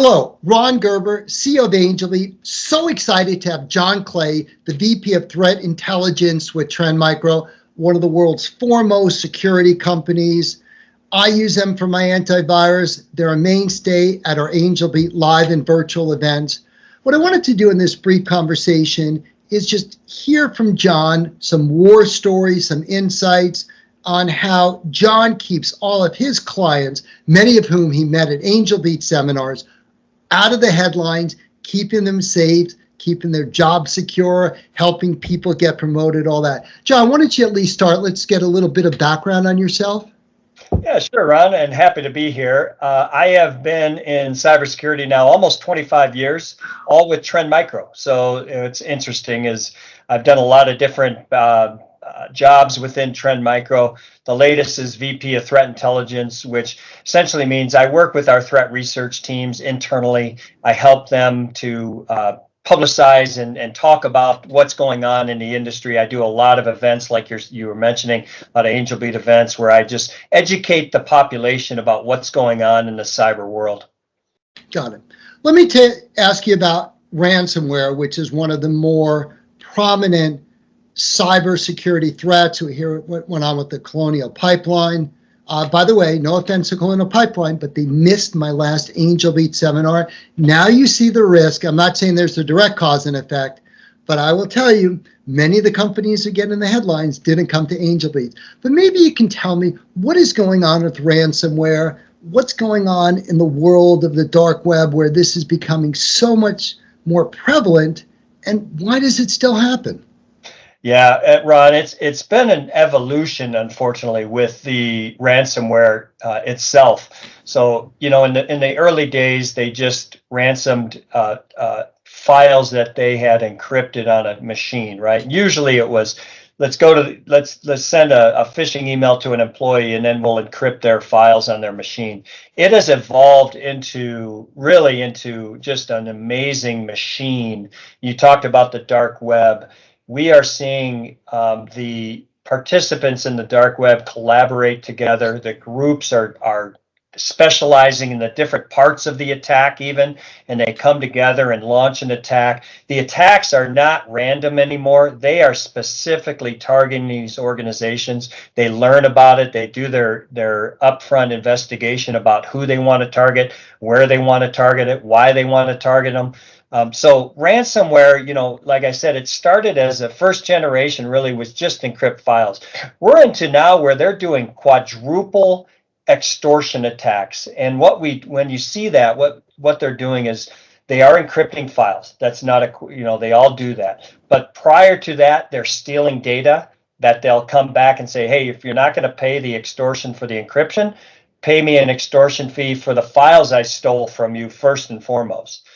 Hello, Ron Gerber, CEO of Angelbeat. So excited to have Jon Clay, the VP of Threat Intelligence with Trend Micro, one of the world's foremost security companies. I use them for my antivirus. They're a mainstay at our Angelbeat live and virtual events. What I wanted to do in this brief conversation is just hear from Jon some war stories, some insights on how Jon keeps all of his clients, many of whom he met at Angelbeat seminars, out of the headlines, keeping them safe, keeping their job secure, helping people get promoted, all that. Jon, why don't you at least start? Let's get a little bit of background on yourself. Yeah, sure, Ron, and happy to be here. I have been in cybersecurity now almost 25 years, all with Trend Micro. So it's interesting is I've done a lot of different jobs within Trend Micro. The latest is VP of Threat Intelligence, which essentially means I work with our threat research teams internally. I help them to publicize and talk about what's going on in the industry. I do a lot of events like you were mentioning, a lot of Angelbeat events where I just educate the population about what's going on in the cyber world. Got it. Let me ask you about ransomware, which is one of the more prominent cybersecurity threats. We hear what went on with the Colonial Pipeline. By the way, no offense to Colonial Pipeline, but they missed my last Angelbeat seminar. Now you see the risk. I'm not saying there's a direct cause and effect, but I will tell you, many of the companies that get in the headlines didn't come to Angelbeat. But maybe you can tell me what is going on with ransomware, what's going on in the world of the dark web where this is becoming so much more prevalent, and why does it still happen? Yeah, Ron, it's been an evolution, unfortunately, with the ransomware itself. So, in the early days, they just ransomed files that they had encrypted on a machine, right? Usually, it was let's send a phishing email to an employee, and then we'll encrypt their files on their machine. It has evolved into just an amazing machine. You talked about the dark web. We are seeing the participants in the dark web collaborate together. The groups are specializing in the different parts of the attack even, and they come together and launch an attack. The attacks are not random anymore. They are specifically targeting these organizations. They learn about it. They do their upfront investigation about who they want to target, where they want to target it, why they want to target them. So ransomware, like I said, it started as a first generation, really was just encrypt files. We're into now where they're doing quadruple extortion attacks. And when you see that, what they're doing is they are encrypting files. That's not they all do that. But prior to that, they're stealing data that they'll come back and say, hey, if you're not going to pay the extortion for the encryption, pay me an extortion fee for the files I stole from you first and foremost.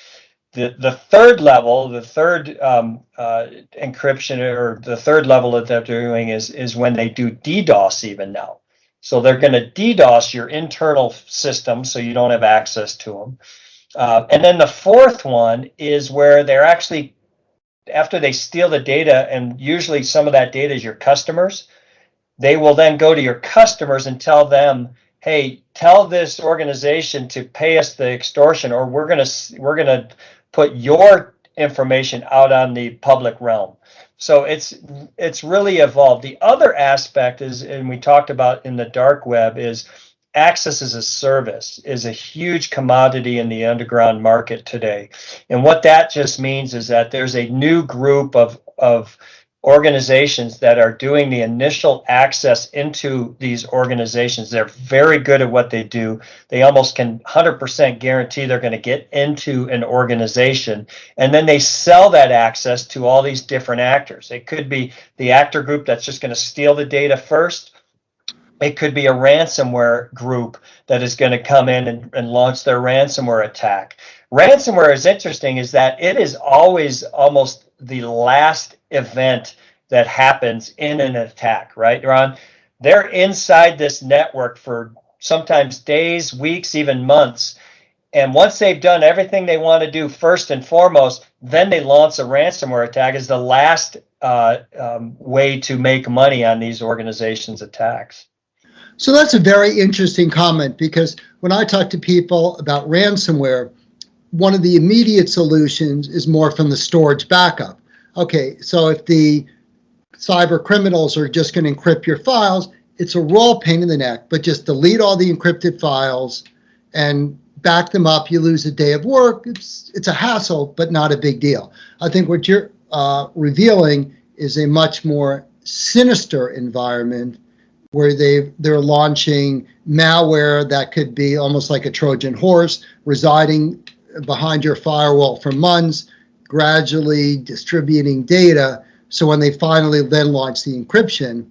The third level, the third encryption, or the third level that they're doing is when they do DDoS even now. So they're going to DDoS your internal system so you don't have access to them. And then the fourth one is where they're actually, after they steal the data, and usually some of that data is your customers, they will then go to your customers and tell them, hey, tell this organization to pay us the extortion, or we're gonna put your information out on the public realm. So it's really evolved. The other aspect is, and we talked about in the dark web, is access as a service is a huge commodity in the underground market today. And what that just means is that there's a new group of organizations that are doing the initial access into these organizations. They're very good at what they do. They almost can 100% guarantee they're going to get into an organization, and then they sell that access to all these different actors. It could be the actor group that's just going to steal the data first. It could be a ransomware group that is going to come in and launch their ransomware attack. Ransomware is interesting is that it is always almost the last event that happens in an attack, right, Ron? They're inside this network for sometimes days, weeks, even months. And once they've done everything they want to do first and foremost, then they launch a ransomware attack as the last way to make money on these organizations' attacks. So that's a very interesting comment, because when I talk to people about ransomware, one of the immediate solutions is more from the storage backup. Okay, so if the cyber criminals are just going to encrypt your files, it's a raw pain in the neck, but just delete all the encrypted files and back them up. You lose a day of work. It's a hassle, but not a big deal. I think what you're revealing is a much more sinister environment where they're launching malware that could be almost like a Trojan horse, residing behind your firewall for months, gradually distributing data. So when they finally then launch the encryption,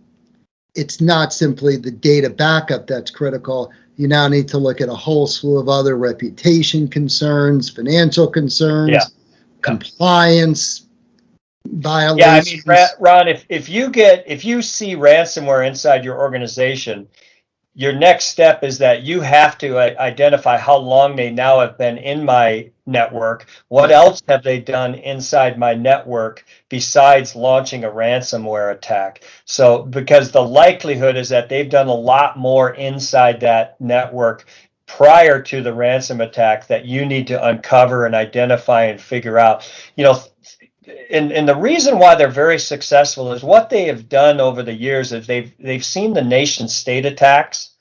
it's not simply the data backup that's critical. You now need to look at a whole slew of other reputation concerns, financial concerns, compliance violations. Yeah, I mean, Ron, if you see ransomware inside your organization, your next step is that you have to identify how long they now have been in my network. What else have they done inside my network besides launching a ransomware attack? So, because the likelihood is that they've done a lot more inside that network prior to the ransom attack that you need to uncover and identify and figure out. You know, and the reason why they're very successful is what they have done over the years is they've seen the nation state attacks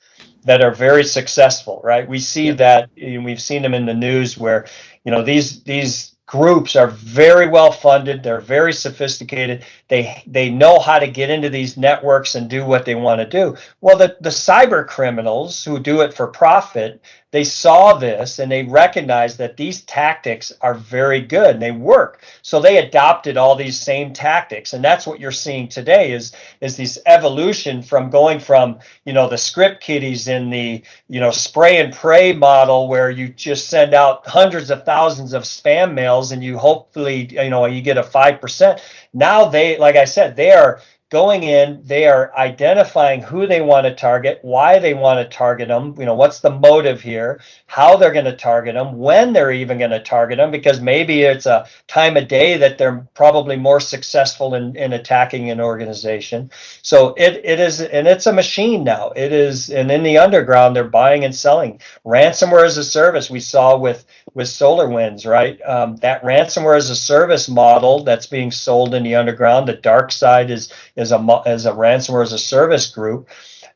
that are very successful, right? We see that, we've seen them in the news where, these groups are very well funded, they're very sophisticated, they know how to get into these networks and do what they want to do. Well, the cyber criminals who do it for profit, they saw this and they recognized that these tactics are very good and they work. So they adopted all these same tactics. And that's what you're seeing today is this evolution from going from, the script kiddies in the, spray and pray model where you just send out hundreds of thousands of spam mails and you hopefully, you get a 5%. Now like I said, they are going in, they are identifying who they want to target, why they want to target them, what's the motive here, how they're going to target them, when they're even going to target them, because maybe it's a time of day that they're probably more successful in attacking an organization. So it is, and it's a machine now. It is, and in the underground, they're buying and selling. Ransomware as a service we saw with SolarWinds, right? That ransomware as a service model that's being sold in the underground, the dark side is a ransomware as a service group.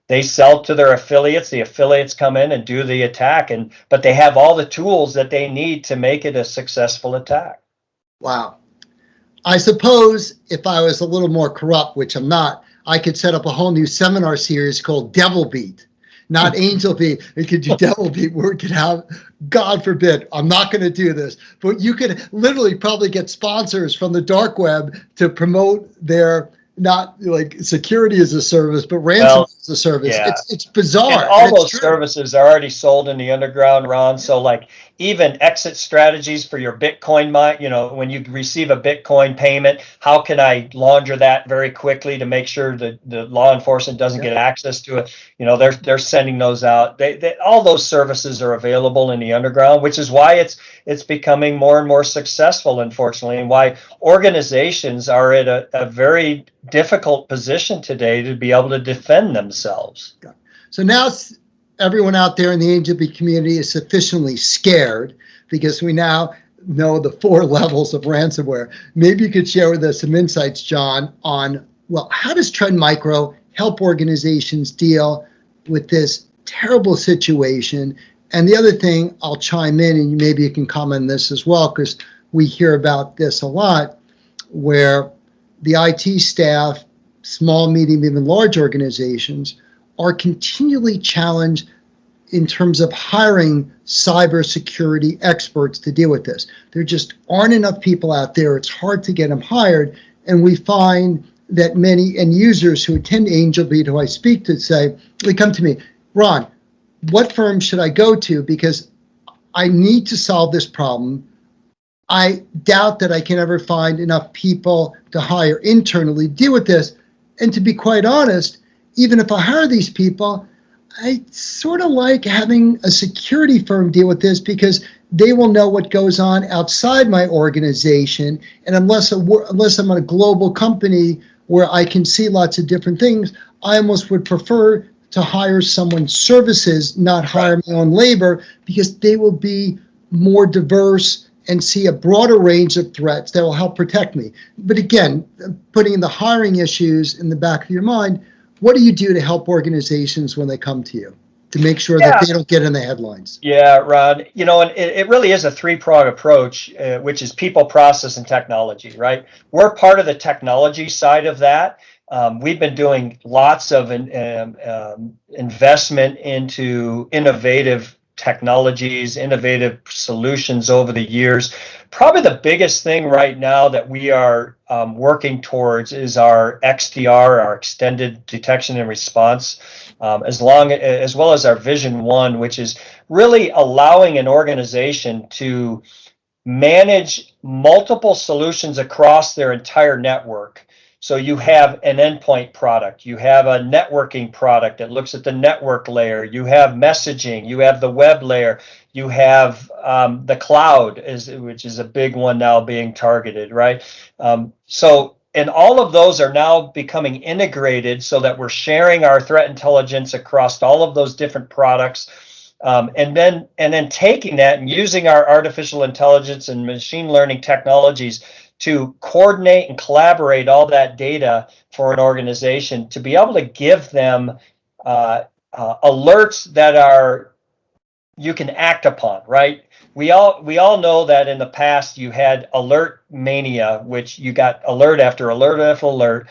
They sell to their affiliates. The affiliates come in and do the attack, but they have all the tools that they need to make it a successful attack. Wow. I suppose if I was a little more corrupt, which I'm not, I could set up a whole new seminar series called Devilbeat, not Angelbeat. We could do Devilbeat where we could have, God forbid, I'm not going to do this, but you could literally probably get sponsors from the dark web to promote their, not like security as a service, but ransom as a service. Yeah. It's bizarre. And all those services are already sold in the underground, Ron. So like even exit strategies for your Bitcoin mine, when you receive a Bitcoin payment, how can I launder that very quickly to make sure that the law enforcement doesn't get access to it? They're sending those out. They all those services are available in the underground, which is why it's becoming more and more successful, unfortunately, and why organizations are at a very difficult position today to be able to defend themselves. So now everyone out there in the Angelbeat community is sufficiently scared because we now know the 4 levels of ransomware. Maybe you could share with us some insights, Jon, on, how does Trend Micro help organizations deal with this terrible situation? And the other thing, I'll chime in, and maybe you can comment on this as well, because we hear about this a lot, where the IT staff, small, medium, even large organizations, are continually challenged in terms of hiring cybersecurity experts to deal with this. There just aren't enough people out there. It's hard to get them hired. And we find that many end users who attend Angelbeat, who I speak to, they come to me, Ron, what firm should I go to? Because I need to solve this problem. I doubt that I can ever find enough people to hire internally to deal with this. And to be quite honest, even if I hire these people, I sort of like having a security firm deal with this because they will know what goes on outside my organization. And unless I'm a global company where I can see lots of different things, I almost would prefer to hire someone's services, not hire my own labor, because they will be more diverse and see a broader range of threats that will help protect me. But again, putting the hiring issues in the back of your mind, what do you do to help organizations when they come to you to make sure that they don't get in the headlines? Yeah, Ron, and it really is a three-pronged approach, which is people, process, and technology, right? We're part of the technology side of that. We've been doing lots of investment into innovative technologies, innovative solutions over the years. Probably the biggest thing right now that we are working towards is our XDR, our extended detection and response, as well as our Vision 1, which is really allowing an organization to manage multiple solutions across their entire network. So you have an endpoint product, you have a networking product that looks at the network layer, you have messaging, you have the web layer, you have the cloud, which is a big one now being targeted, right? And all of those are now becoming integrated so that we're sharing our threat intelligence across all of those different products. And then taking that and using our artificial intelligence and machine learning technologies to coordinate and collaborate all that data for an organization to be able to give them alerts that you can act upon, right? We all know that in the past you had alert mania, which you got alert after alert after alert,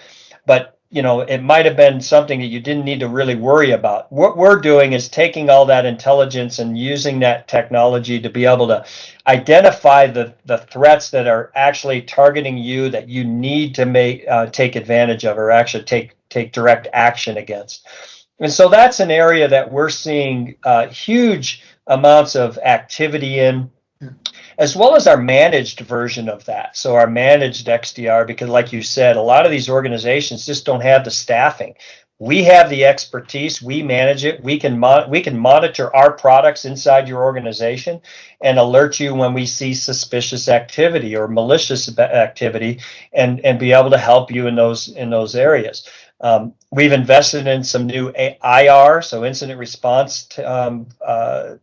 but it might have been something that you didn't need to really worry about. What we're doing is taking all that intelligence and using that technology to be able to identify the threats that are actually targeting you that you need to take advantage of or actually take direct action against. And so that's an area that we're seeing huge amounts of activity in, as well as our managed version of that. So our managed XDR, because like you said, a lot of these organizations just don't have the staffing. We have the expertise, we manage it, we can monitor our products inside your organization and alert you when we see suspicious activity or malicious activity and be able to help you in those areas. We've invested in some new IR, so incident response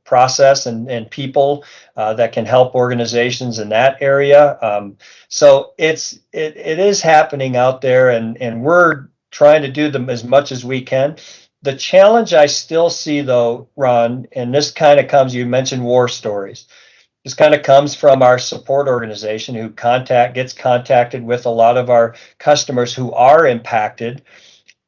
process and people that can help organizations in that area. So it is happening out there, and we're trying to do them as much as we can. The challenge I still see, though, Ron, and this kind of comes, you mentioned war stories. This kind of comes from our support organization who gets contacted with a lot of our customers who are impacted.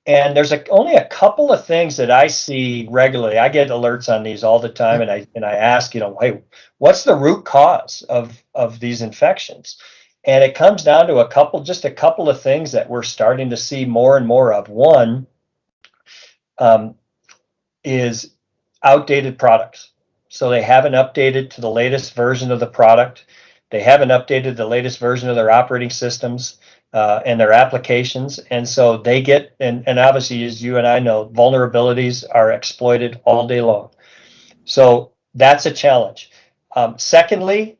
And there's only a couple of things that I see regularly. I get alerts on these all the time, and I ask, hey, what's the root cause of these infections? And it comes down to just a couple of things that we're starting to see more and more of. One is outdated products. So they haven't updated to the latest version of the product. They haven't updated the latest version of their operating systems and their applications. And so they get, and obviously, as you and I know, vulnerabilities are exploited all day long. So that's a challenge. Secondly,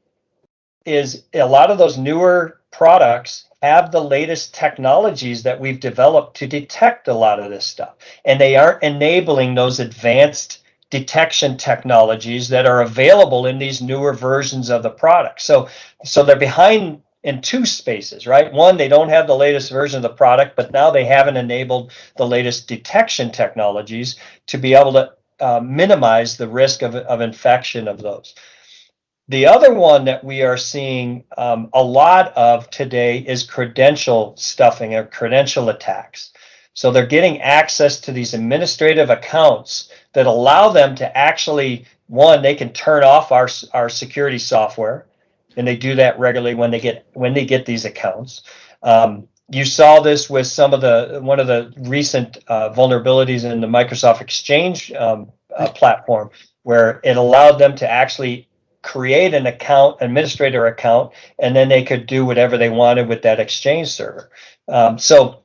is a lot of those newer products have the latest technologies that we've developed to detect a lot of this stuff. And they aren't enabling those advanced detection technologies that are available in these newer versions of the product. So they're behind in two spaces, right? One, they don't have the latest version of the product, but now they haven't enabled the latest detection technologies to be able to minimize the risk of infection of those. The other one that we are seeing a lot of today is credential stuffing or credential attacks. So they're getting access to these administrative accounts that allow them to actually, one, they can turn off our security software, and they do that regularly when they get these accounts. You saw this with one of the recent vulnerabilities in the Microsoft Exchange platform, where it allowed them to actually create an administrator account, and then they could do whatever they wanted with that Exchange server. So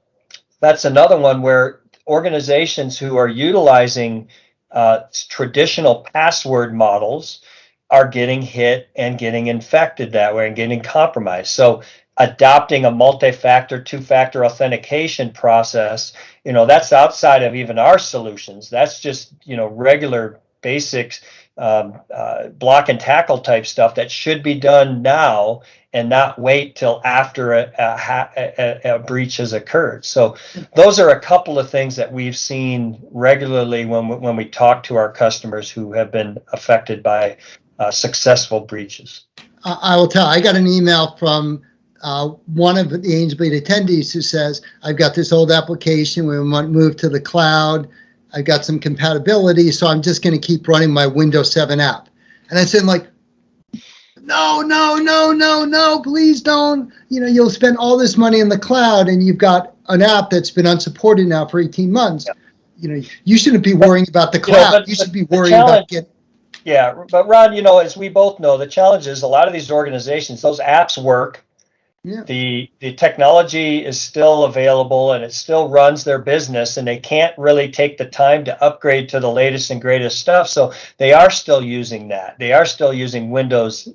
that's another one where organizations who are utilizing traditional password models are getting hit and getting infected that way and getting compromised. So adopting a multi-factor, two-factor authentication process, that's outside of even our solutions. That's just, regular basics, block and tackle type stuff that should be done now and not wait till after a breach has occurred. So those are a couple of things that we've seen regularly when we talk to our customers who have been affected by successful breaches. I will tell. I got an email from one of the Angelbeat attendees who says, I've got this old application. We want to move to the cloud. I've got some compatibility, so I'm just going to keep running my Windows 7 app. And I said, like, no, please don't. You'll spend all this money in the cloud and you've got an app that's been unsupported now for 18 months. Yeah. You shouldn't be worrying about the cloud. You should be worrying about getting. Yeah, but Ron, as we both know, the challenge is a lot of these organizations, those apps work. Yeah. The technology is still available and it still runs their business, and they can't really take the time to upgrade to the latest and greatest stuff. So they are still using that. They are still using Windows,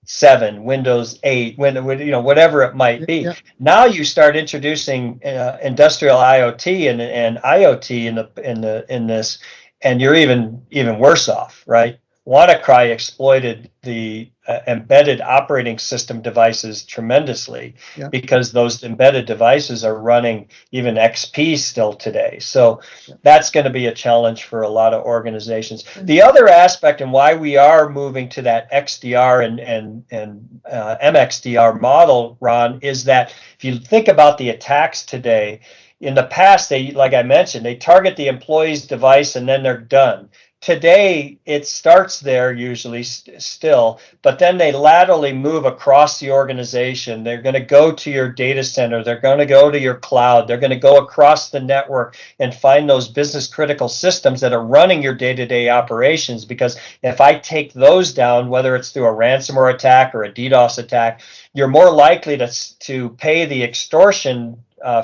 7, Windows 8, whatever it might be. Yeah. Now you start introducing industrial IoT and IoT in this, and you're even worse off, right? WannaCry exploited the embedded operating system devices tremendously, because those embedded devices are running even XP still today. So that's going to be a challenge for a lot of organizations. The other aspect, and why we are moving to that XDR and MXDR model, Ron, is that if you think about the attacks today, in the past, like I mentioned, they target the employee's device and then they're done. Today, it starts there usually still, but then they laterally move across the organization. They're going to go to your data center. They're going to go to your cloud. They're going to go across the network and find those business critical systems that are running your day-to-day operations. Because if I take those down, whether it's through a ransomware attack or a DDoS attack, you're more likely to pay the extortion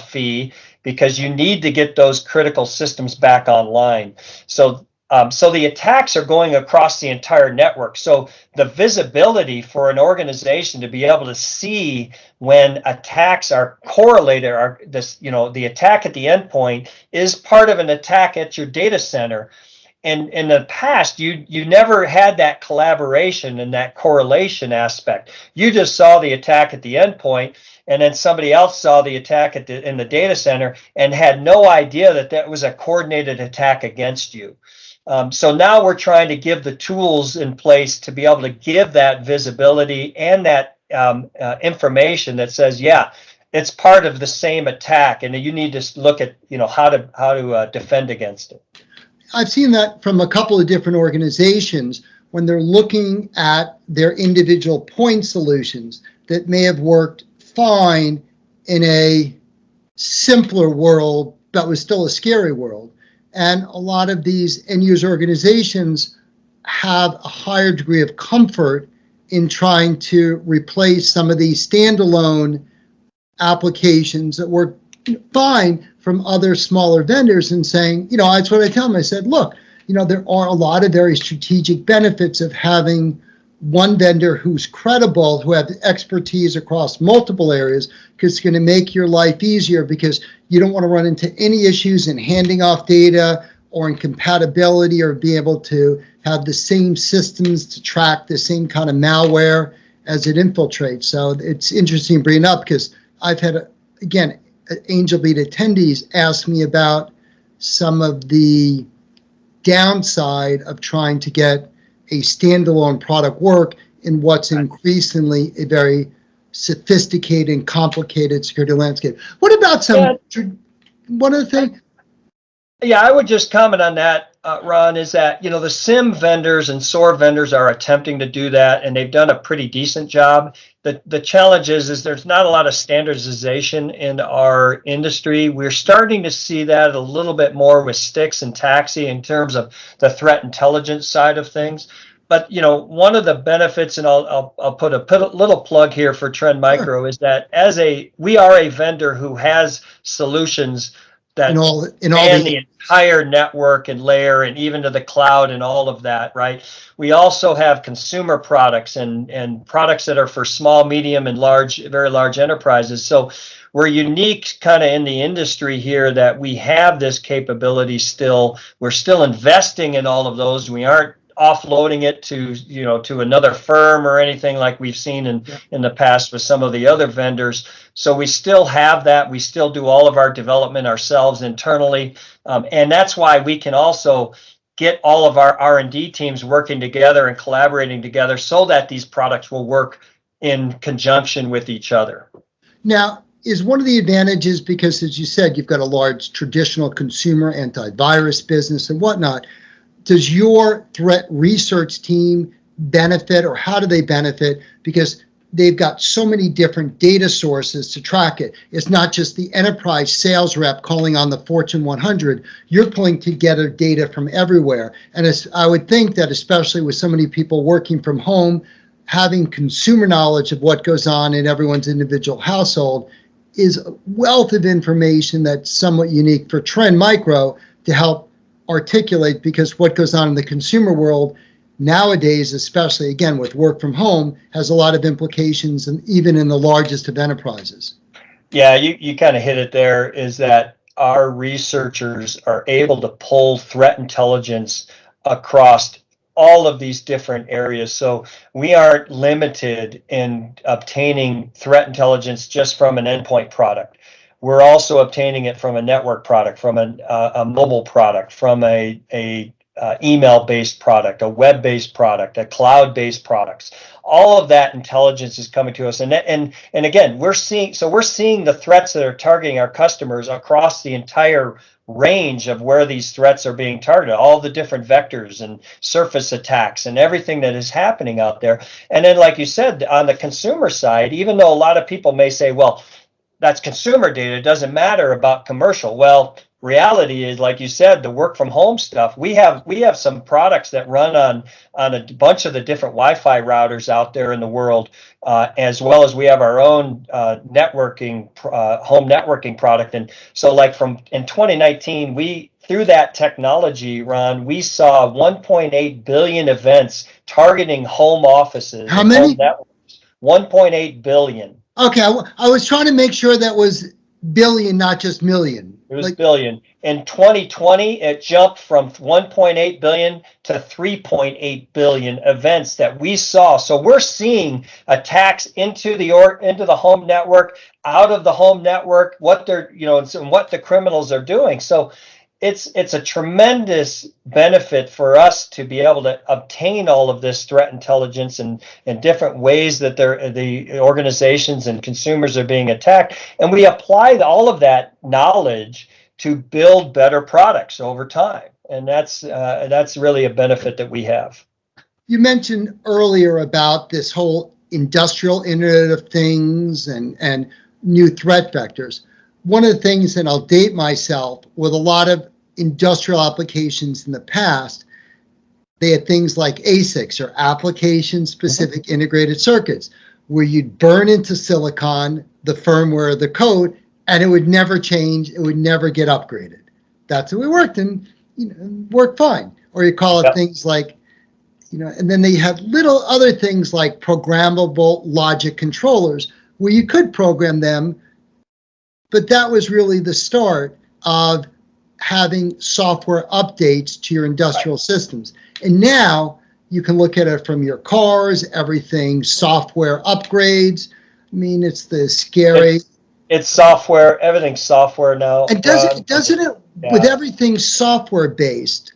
fee, because you need to get those critical systems back online. So the attacks are going across the entire network. So the visibility for an organization to be able to see when attacks are correlated, the attack at the endpoint is part of an attack at your data center. And in the past, you never had that collaboration and that correlation aspect. You just saw the attack at the endpoint, and then somebody else saw the attack in the data center and had no idea that was a coordinated attack against you. So now we're trying to give the tools in place to be able to give that visibility and that information that says, it's part of the same attack, and you need to look at how to defend against it. I've seen that from a couple of different organizations when they're looking at their individual point solutions that may have worked fine in a simpler world, but was still a scary world. And a lot of these end-user organizations have a higher degree of comfort in trying to replace some of these standalone applications that work fine from other smaller vendors, and saying, that's what I tell them. I said, look, there are a lot of very strategic benefits of having one vendor who's credible, who have expertise across multiple areas, because it's going to make your life easier, because you don't want to run into any issues in handing off data or in compatibility, or be able to have the same systems to track the same kind of malware as it infiltrates. So it's interesting bringing up, because I've had, again, Angelbeat attendees ask me about some of the downside of trying to get a standalone product work in what's increasingly a very sophisticated and complicated security landscape. What about one other thing? Yeah, I would just comment on that, Ron, is that, the SIM vendors and SOAR vendors are attempting to do that, and they've done a pretty decent job. The challenge is there's not a lot of standardization in our industry. We're starting to see that a little bit more with Styx and Taxi in terms of the threat intelligence side of things. But, one of the benefits, and I'll put a little plug here for Trend Micro, is that we are a vendor who has solutions that span the entire network and layer, and even to the cloud and all of that, right? We also have consumer products and products that are for small, medium, and very large enterprises. So we're unique kind of in the industry here that we have this capability still. We're still investing in all of those. We aren't offloading it to another firm or anything like we've seen in the past with some of the other vendors. So we still have that. We still do all of our development ourselves internally, and that's why we can also get all of our R&D teams working together and collaborating together so that these products will work in conjunction with each other. Now, is one of the advantages, because as you said, you've got a large traditional consumer antivirus business and whatnot, does your threat research team benefit, or how do they benefit? Because they've got so many different data sources to track it. It's not just the enterprise sales rep calling on the Fortune 100. You're pulling together data from everywhere. And I would think that especially with so many people working from home, having consumer knowledge of what goes on in everyone's individual household is a wealth of information that's somewhat unique for Trend Micro to help articulate, because what goes on in the consumer world nowadays, especially again with work from home, has a lot of implications, and even in the largest of enterprises. Yeah, you kind of hit it there, is that our researchers are able to pull threat intelligence across all of these different areas. So we aren't limited in obtaining threat intelligence just from an endpoint product. We're also obtaining it from a network product, from a mobile product, from a email-based product, a web-based product, a cloud-based products. All of that intelligence is coming to us, and again, we're seeing the threats that are targeting our customers across the entire range of where these threats are being targeted, all the different vectors and surface attacks and everything that is happening out there. And then, like you said, on the consumer side, even though a lot of people may say, well, that's consumer data, it doesn't matter about commercial. Well, reality is, like you said, the work from home stuff. We have some products that run on a bunch of the different Wi-Fi routers out there in the world, as well as we have our own networking home networking product. And so, like in 2019, through that technology, Ron, we saw 1.8 billion events targeting home offices. How many? Home networks. 1.8 billion. Okay, I was trying to make sure that was billion, not just million. It was billion. In 2020, it jumped from 1.8 billion to 3.8 billion events that we saw. So we're seeing attacks into the home network, out of the home network, what they're, and what the criminals are doing. So it's a tremendous benefit for us to be able to obtain all of this threat intelligence and different ways that the organizations and consumers are being attacked, and we apply all of that knowledge to build better products over time, and that's really a benefit that we have. You mentioned earlier about this whole industrial Internet of Things and new threat vectors. One of the things, and I'll date myself, with a lot of industrial applications in the past, they had things like ASICs, or application-specific integrated circuits, where you'd burn into silicon the firmware of the code, and it would never change, it would never get upgraded. That's how we worked, and worked fine. Or you call it things like, and then they had little other things like programmable logic controllers, where you could program them. But that was really the start of having software updates to your industrial systems. And now you can look at it from your cars, everything software upgrades. I mean, it's the scary. It's software, everything's software now. And doesn't it, with everything software based,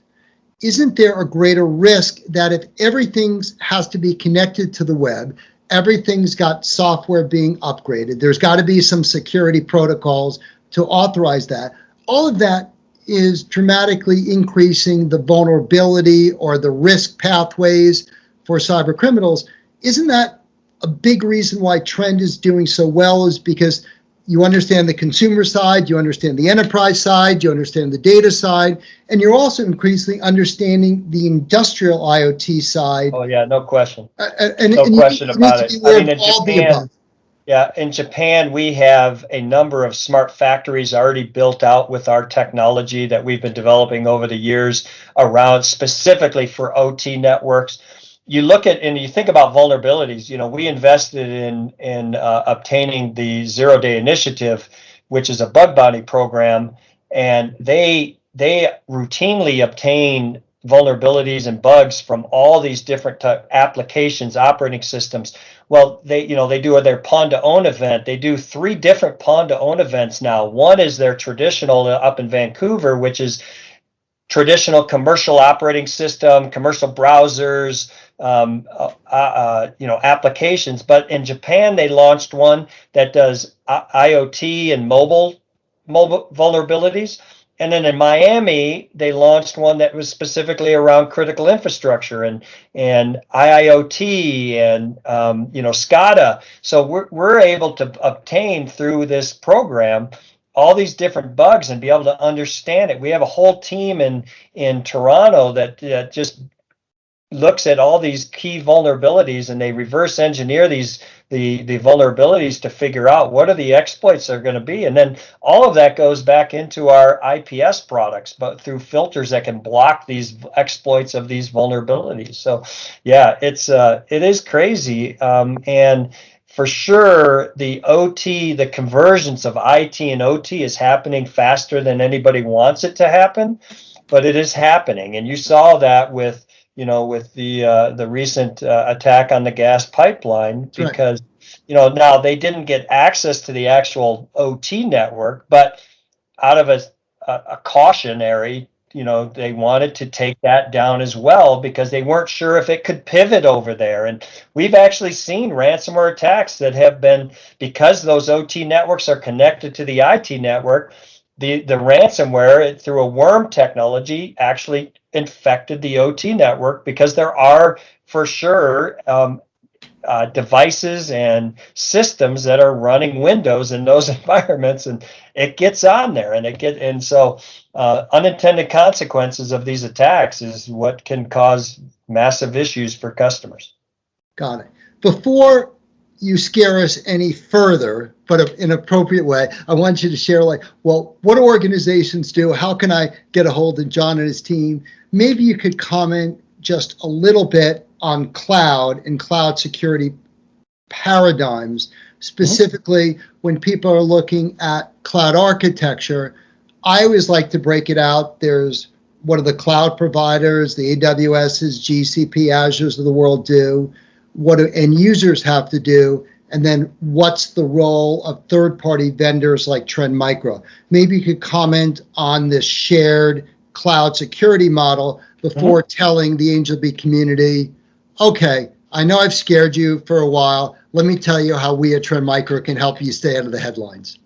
isn't there a greater risk that if everything has to be connected to the web, everything's got software being upgraded, there's got to be some security protocols to authorize that. All of that is dramatically increasing the vulnerability or the risk pathways for cyber criminals. Isn't that a big reason why Trend is doing so well, is because you understand the consumer side, you understand the enterprise side, you understand the data side, and you're also increasingly understanding the industrial IoT side. Oh yeah, no question. No question about it. I mean, in Japan, Japan, we have a number of smart factories already built out with our technology that we've been developing over the years around specifically for OT networks. You look at and you think about vulnerabilities. We invested in obtaining the 0-Day Initiative, which is a bug bounty program, and they routinely obtain vulnerabilities and bugs from all these different applications, operating systems. Well, they do their pawn to own event. They do 3 different pawn to own events now. One is their traditional up in Vancouver, which is traditional commercial operating system, commercial browsers, applications. But in Japan, they launched one that does IoT and mobile vulnerabilities. And then in Miami, they launched one that was specifically around critical infrastructure and IIoT and SCADA. So we're able to obtain through this program all these different bugs and be able to understand it. We have a whole team in Toronto that just looks at all these key vulnerabilities, and they reverse engineer the vulnerabilities to figure out what are the exploits that are going to be. And then all of that goes back into our IPS products, but through filters that can block these exploits of these vulnerabilities. So yeah, it is crazy. And for sure, the OT, the convergence of IT and OT is happening faster than anybody wants it to happen, but it is happening. And you saw that with the recent attack on the gas pipeline, because now they didn't get access to the actual OT network, but out of a cautionary, they wanted to take that down as well because they weren't sure if it could pivot over there. And we've actually seen ransomware attacks that have been, because those OT networks are connected to the IT network, the ransomware through a worm technology actually infected the OT network, because there are for sure devices and systems that are running Windows in those environments, and it gets on there, and so unintended consequences of these attacks is what can cause massive issues for customers. Got it. Before you scare us any further, but in an appropriate way, I want you to share, what do organizations do? How can I get a hold of Jon and his team? Maybe you could comment just a little bit on cloud and cloud security paradigms, specifically when people are looking at cloud architecture. I always like to break it out. There's what do the cloud providers, the AWS's, GCP, Azures of the world do? What do end users have to do? And then what's the role of third-party vendors like Trend Micro? Maybe you could comment on this shared cloud security model before telling the Angelbeat community, okay, I know I've scared you for a while. Let me tell you how we at Trend Micro can help you stay out of the headlines.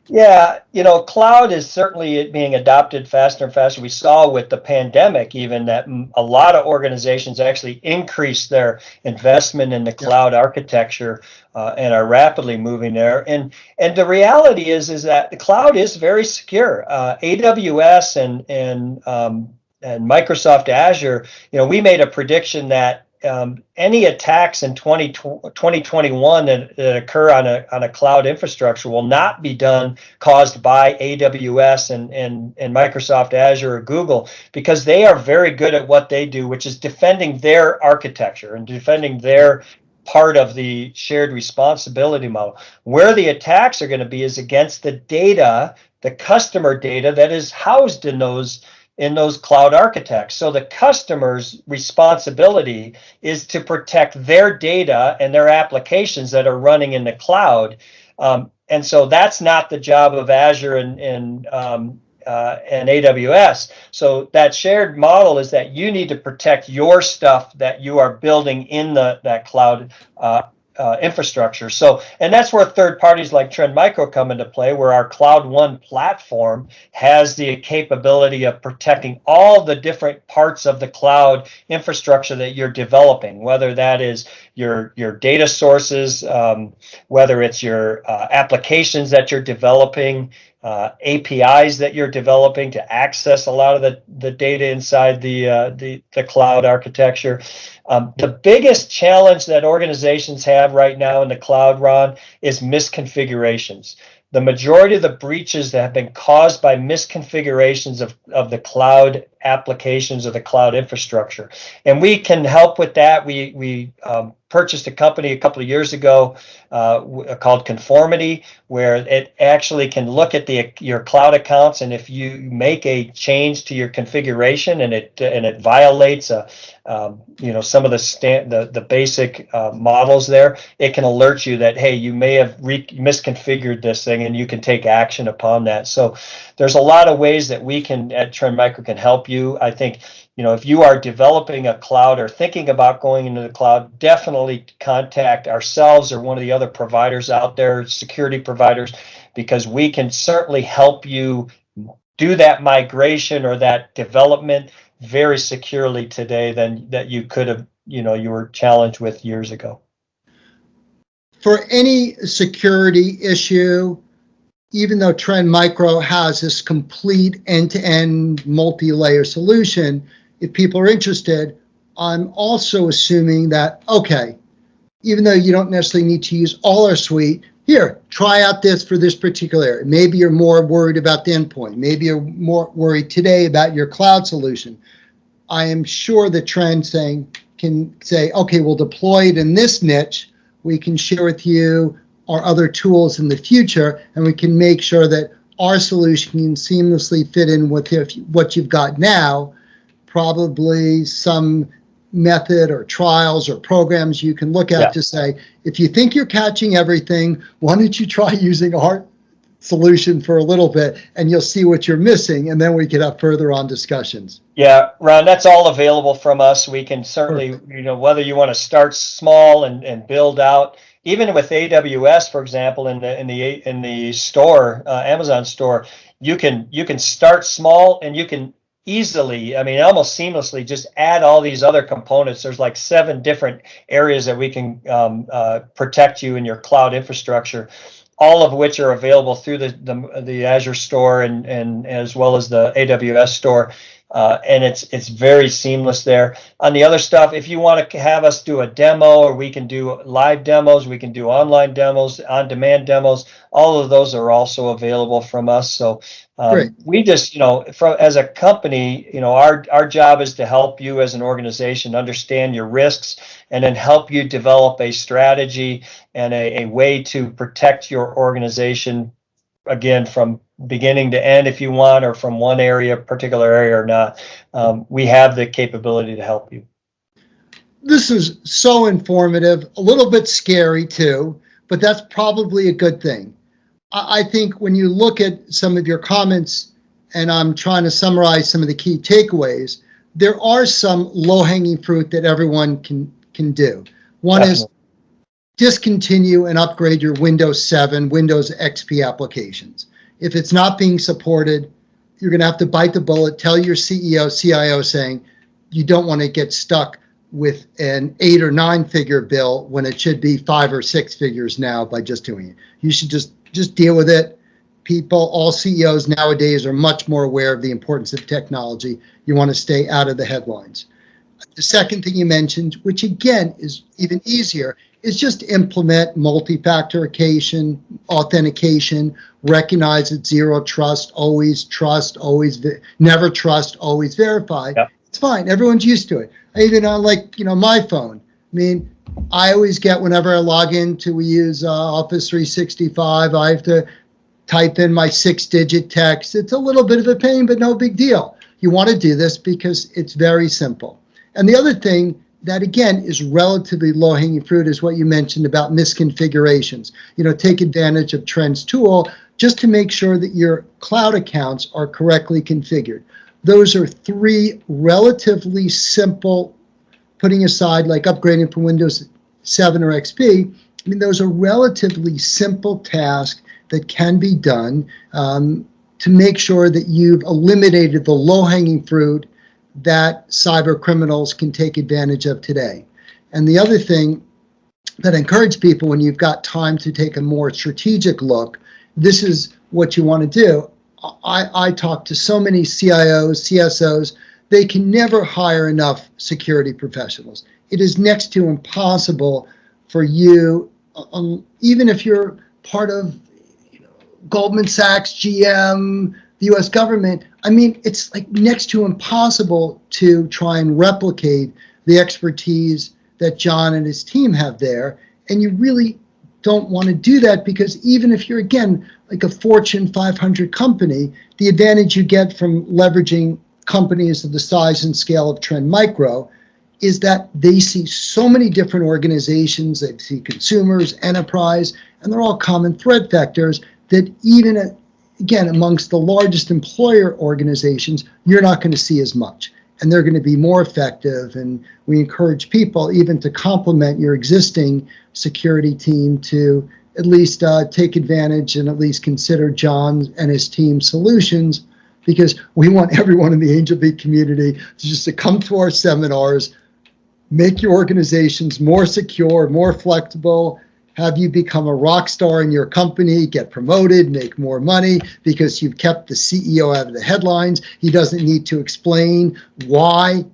Yeah, cloud is certainly being adopted faster and faster. We saw with the pandemic even that a lot of organizations actually increased their investment in the cloud architecture and are rapidly moving there. And the reality is that the cloud is very secure. AWS and Microsoft Azure, we made a prediction that any attacks in 2021 that occur on a cloud infrastructure will not be caused by AWS and Microsoft Azure or Google, because they are very good at what they do, which is defending their architecture and defending their part of the shared responsibility model. Where the attacks are going to be is against the data, the customer data that is housed in those cloud architects. So the customer's responsibility is to protect their data and their applications that are running in the cloud. And so that's not the job of Azure and AWS. So that shared model is that you need to protect your stuff that you are building in that cloud infrastructure. So, and that's where third parties like Trend Micro come into play, where our Cloud One platform has the capability of protecting all the different parts of the cloud infrastructure that you're developing, whether that is your data sources, whether it's your applications that you're developing, APIs that you're developing to access a lot of the data inside the cloud architecture. The biggest challenge that organizations have right now in the cloud, Ron, is misconfigurations. The majority of the breaches that have been caused by misconfigurations of the cloud applications of the cloud infrastructure. And we can help with that. We purchased a company a couple of years ago called Conformity, where it actually can look at your cloud accounts, and if you make a change to your configuration and it violates some of the basic models there, it can alert you that, hey, you may have misconfigured this thing, and you can take action upon that. So there's a lot of ways that we can at Trend Micro can help you. I think, if you are developing a cloud or thinking about going into the cloud, definitely contact ourselves or one of the other providers out there, security providers, because we can certainly help you do that migration or that development very securely today than that you could have, you were challenged with years ago. For any security issue, even though Trend Micro has this complete end-to-end multi-layer solution, if people are interested, I'm also assuming that, okay, even though you don't necessarily need to use all our suite, here, try out this for this particular area. Maybe you're more worried about the endpoint. Maybe you're more worried today about your cloud solution. I am sure the Trend can say, okay, we'll deploy it in this niche. We can share with you our other tools in the future, and we can make sure that our solution can seamlessly fit in with what you've got now. Probably some method or trials or programs you can look at to say, if you think you're catching everything, why don't you try using our solution for a little bit, and you'll see what you're missing, and then we can have further on discussions. Yeah, Ron, that's all available from us. We can certainly, whether you want to start small and build out, even with AWS, for example, in the store, Amazon store, you can start small, and you can easily, almost seamlessly just add all these other components. There's like 7 different areas that we can protect you in your cloud infrastructure, all of which are available through the Azure store and as well as the AWS store. And it's very seamless there. On the other stuff, if you want to have us do a demo, or we can do live demos, we can do online demos, on-demand demos, all of those are also available from us. So we just, as a company, our job is to help you as an organization understand your risks, and then help you develop a strategy and a way to protect your organization, again, from beginning to end, if you want, or from one particular area or not. We have the capability to help you. This is so informative, a little bit scary too, but that's probably a good thing. I think when you look at some of your comments, and I'm trying to summarize some of the key takeaways, there are some low-hanging fruit that everyone can do. One is discontinue and upgrade your Windows 7, Windows XP applications. If it's not being supported, you're going to have to bite the bullet, tell your CEO, CIO saying you don't want to get stuck with an 8 or 9 figure bill when it should be 5 or 6 figures now by just doing it. You should just deal with it. All CEOs nowadays are much more aware of the importance of technology. You want to stay out of the headlines. The second thing you mentioned, which again is even easier, is just implement multi-factor authentication, recognize it's zero trust, always never trust, always verify. Yep. It's fine. Everyone's used to it. Even on my phone. I always get, whenever I log in we use Office 365, I have to type in my 6-digit text. It's a little bit of a pain, but no big deal. You want to do this because it's very simple. And the other thing that, again, is relatively low-hanging fruit is what you mentioned about misconfigurations. Take advantage of Trend's tool just to make sure that your cloud accounts are correctly configured. Those are 3 relatively simple, putting aside like upgrading from Windows 7 or XP. Those are relatively simple tasks that can be done to make sure that you've eliminated the low-hanging fruit that cyber criminals can take advantage of today. And the other thing that I encourage people, when you've got time to take a more strategic look, this is what you want to do. I talk to so many CIOs, CSOs, they can never hire enough security professionals. It is next to impossible for you, even if you're part of Goldman Sachs, GM, the US government, I mean, it's like next to impossible to try and replicate the expertise that Jon and his team have there. And you really don't want to do that, because even if you're, again, like a Fortune 500 company, the advantage you get from leveraging companies of the size and scale of Trend Micro is that they see so many different organizations, they see consumers, enterprise, and they're all common threat vectors that even, again, amongst the largest employer organizations, you're not going to see as much. And they're going to be more effective. And we encourage people even to complement your existing security team to at least take advantage and at least consider Jon and his team solutions, because we want everyone in the Angelbeat community to just to come to our seminars, make your organizations more secure, more flexible, have you become a rock star in your company, get promoted, make more money because you've kept the CEO out of the headlines. He doesn't need to explain why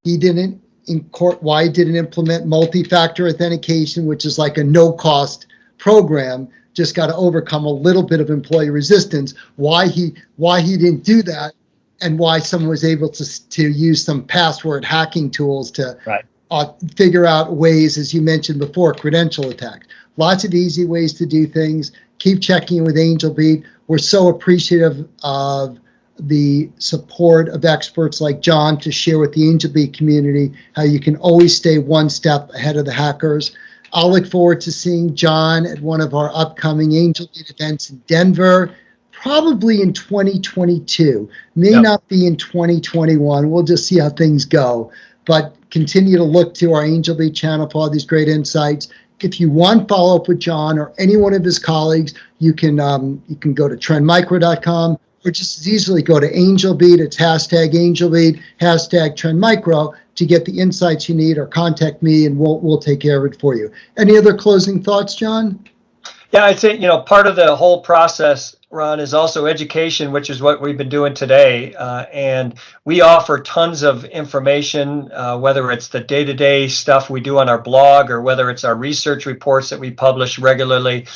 he didn't implement multi-factor authentication, which is like a no-cost program. Just got to overcome a little bit of employee resistance. Why he didn't do that, and why someone was able to use some password hacking tools to figure out ways, as you mentioned before, credential attacks. Lots of easy ways to do things. Keep checking in with Angelbeat. We're so appreciative of the support of experts like Jon to share with the Angelbeat community how you can always stay one step ahead of the hackers. I'll look forward to seeing Jon at one of our upcoming Angelbeat events in Denver, probably in 2022. May not be in 2021. We'll just see how things go. But continue to look to our Angelbeat channel for all these great insights. If you want follow-up with Jon or any one of his colleagues, you can go to trendmicro.com, or just as easily go to Angelbeat. It's hashtag Angelbeat, hashtag TrendMicro to get the insights you need, or contact me and we'll take care of it for you. Any other closing thoughts, Jon? Yeah, I think, part of the whole process, Ron, is also education, which is what we've been doing today. And we offer tons of information, whether it's the day-to-day stuff we do on our blog or whether it's our research reports that we publish regularly.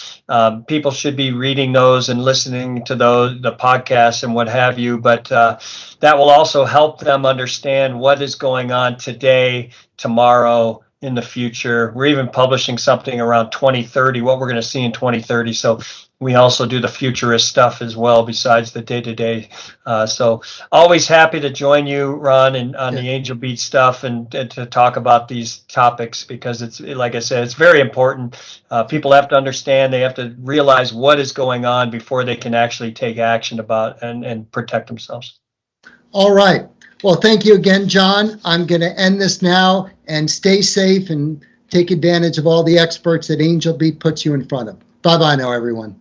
People should be reading those and listening to the podcasts and what have you. But that will also help them understand what is going on today, tomorrow, in the future. We're even publishing something around 2030, what we're going to see in 2030. So we also do the futurist stuff as well, besides the day-to-day. So always happy to join you, Ron, and on the Angelbeat stuff and to talk about these topics, because it's, like I said, it's very important. People have to understand, they have to realize what is going on before they can actually take action about and protect themselves. All right. Well, thank you again, Jon. I'm going to end this now, and stay safe and take advantage of all the experts that Angelbeat puts you in front of. Bye-bye now, everyone.